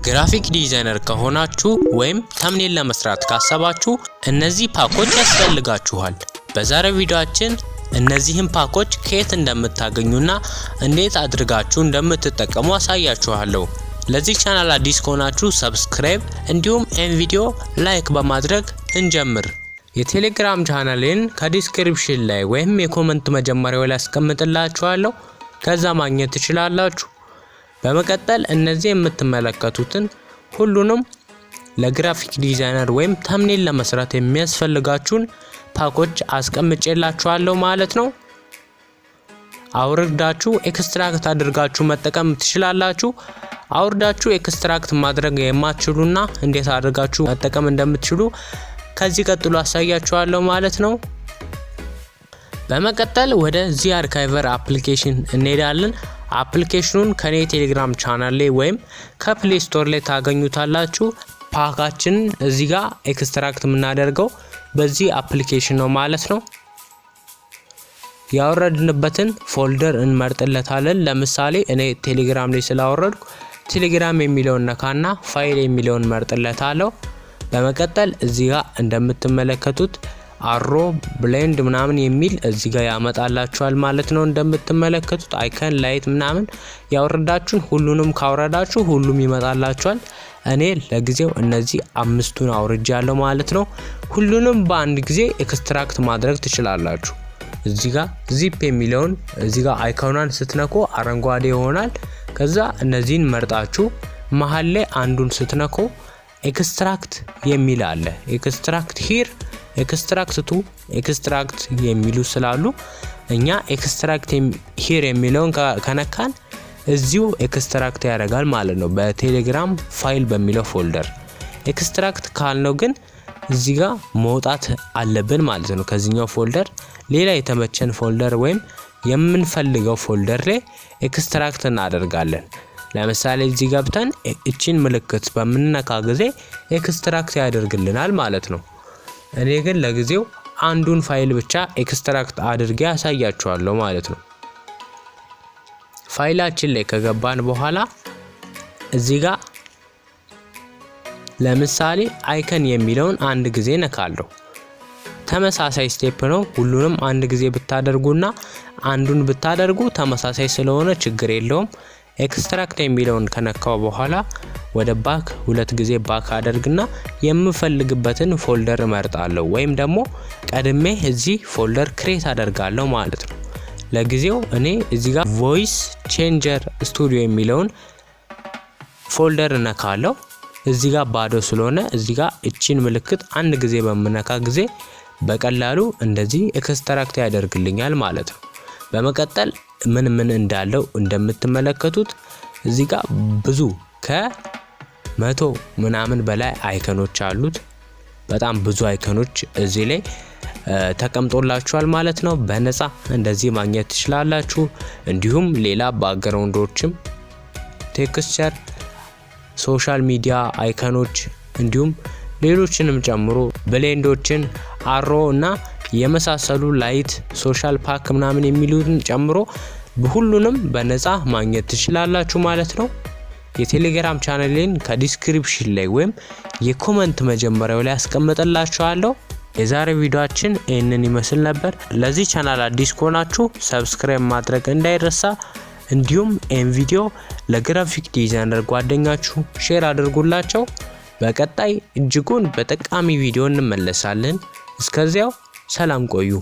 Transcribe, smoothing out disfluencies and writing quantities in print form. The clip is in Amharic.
ግራፊክ ዲዛይነር ከሆናችሁ ወይም ተምኔል ለመስራት ካሰባችሁ እነዚህ ፓኮች ያስፈልጋችኋል። በዛሬው ቪዲዮአችን እነዚህን ፓኮች ከየት እንደምታገኙና እንዴት አድርጋችሁ እንደምትጠቀሙ አሳያችኋለሁ። ለዚህ ቻናል አዲስ ከሆናችሁ ሰብስክራይብ እንዲሁም ቪዲዮ ላይክ በማድረግ እንጀምር። የቴሌግራም ቻናሌን ከዲስክሪፕሽን ላይ ወይም የኮሜንት መጀመሪያው ላይ አስቀምጥላችኋለሁ፣ ከዛ ማግኘት ትችላላችሁ። በመቀጠል እነዚህ የምትመለከቱትን ሁሉንም ለግራፊክ ዲዛይነር ወይም ተምኔል ለመስራት የሚያስፈልጋችሁን ፓኮች አስቀምጬላችኋለሁ ማለት ነው። አውርዳችሁ ኤክስትራክት አድርጋችሁ መጠቀም ትችላላችሁ። አውርዳችሁ ኤክስትራክት ማድረግ የማትችሉና እንዴት አድርጋችሁ መጠቀም እንደምትችሉ ከዚህ ቀጥሎ አሳያችኋለሁ ማለት ነው። በመቀጠል ወደ ዚ አርካይቨር አፕሊኬሽን እንሄዳለን። አፕሊኬሽኑን ከኔ ቴሌግራም ቻናል ላይ ወይም ከፕሌይ ስቶር ላይ ታገኙታላችሁ። ፓካችንን እዚህ ጋር ኤክስትራክት የምናደርገው በዚህ አፕሊኬሽን ነው ማለት ነው። ያወረድንበትን ፎልደር እንመርጥለታለን። ለምሳሌ እኔ ቴሌግራም ላይ ስላወረድኩ ቴሌግራም የሚለውን ነካና ፋይል የሚለውን መርጥለታለሁ። በመቀጠል እዚህ ጋር እንደምትመለከቱት አሮ ብሌንድ ምናምን የሚል እዚህ ጋር ያመጣላችኋል ማለት ነው። እንደምትመለከቱት አይከን ላይት ምናምን ያወረዳችሁን ሁሉንም ካወረዳችሁ ሁሉም ይመጣላችኋል። እኔ ለጊዜው እነዚህ አምስቱን አውርጃለሁ ማለት ነው። ሁሉንም በአንድ ጊዜ ኤክስትራክት ማድረግ ትችላላችሁ። እዚህ ጋር ዚፕ የሚለውን እዚህ ጋር አይኮኗን ስትነኩ አረንጓዴ ይሆናል። ከዛ እነዚህን መርጣችሁ መሃል ላይ አንዱን ስትነኩ ኤክስትራክት የሚል አለ። ኤክስትራክት ሂር፣ ኤክስትራክት ቱ፣ ኤክስትራክት የሚሉ ስላሉ እኛ ኤክስትራክት ሂር የሚለውን ከነካን እዚሁ ኤክስትራክት ያደርጋል ማለት ነው በቴሌግራም ፋይል በሚለው ፎልደር። ኤክስትራክት ካልነው ግን እዚህ ጋር መውጣት አለብን ማለት ነው። ከዚህኛው ፎልደር ሌላ የተመቸን ፎልደር ወይም የምንፈልገው ፎልደር ላይ ኤክስትራክት እናደርጋለን። ለምሳሌ እዚህ ገብተን እቺን ምልክት በመነካ ጊዜ ኤክስትራክት ያደርግልናል ማለት ነው። እኔ ግን ለጊዜው አንዱን ፋይል ብቻ ኤክስትራክት አድርጌ ያሳያችኋለሁ ማለት ነው። ፋይላችን ላይ ከገባን በኋላ እዚህ ጋር ለምሳሌ አይከን የሚለውን አንድ ጊዜ ነካለሁ። ተመሳሳይ ስቴፕ ነው። ሁሉንም አንድ ጊዜ ብታደርጉና አንዱን ብታደርጉ ተመሳሳይ ስለሆነ ችግር የለውም። ኤክስትራክት የሚለውን ከነካው በኋላ ወደ ባክ ሁለት ጊዜ ባክ አደርግና የምፈልግበትን ፎልደር እመርጣለሁ ወይም ደግሞ ቀድሜ እዚህ ፎልደር ክሬት አደርጋለሁ ማለት ነው። ለጊዜው እኔ እዚህ ጋር ቮይስ ቼንጀር ስቱዲዮ የሚለውን ፎልደር እነካለሁ። እዚህ ጋር ባዶ ስለሆነ እዚህ ጋር እቺን ምልክት አንድ ጊዜ በመነካ ጊዜ በቀላሉ እንደዚህ ኤክስትራክት ያደርግልኛል ማለት ነው። በመቀጠል ምን እንዳለው እንደምትመለከቱት እዚህ ጋር ብዙ ከ100 ምናምን በላይ አይከኖች አሉት። በጣም ብዙ አይከኖች እዚህ ላይ ተቀምጦላችኋል ማለት ነው። በነፃ እንደዚህ ማግኘት ትችላላችሁ። እንዲሁም ሌላ ባክግራውንዶችም፣ ቴክስቸር፣ ሶሻል ሚዲያ አይከኖች እንዲሁም ሌሎችንም ጨምሮ ብሌንዶችን፣ አሮ እና የመሳሰሉ ላይት፣ ሶሻል ፓክ ምናምን የሚሉትን ጨምሮ ሁሉንም በነፃ ማግኘት ትችላላችሁ ማለት ነው። የቴሌግራም ቻናሌን ከዲስክሪፕሽን ላይ ወይም የኮሜንት መጀመሪያው ላይ አስቀምጥላችኋለሁ። የዛሬው ቪዲዮአችን ይህንን ይመስል ነበር። ለዚህ ቻናል አዲስ ከሆናችሁ ሰብስክራይብ ማድረግ እንዳይረሳ። እንዲሁም ቪዲዮ ለግራፊክ ዲዛይነር ጓደኛችሁ ሼር አድርጉላቸው። በቀጣይ እጅጉን በጠቃሚ ቪዲዮ እንመለሳለን። እስከዚያው ሰላም ቆዩ።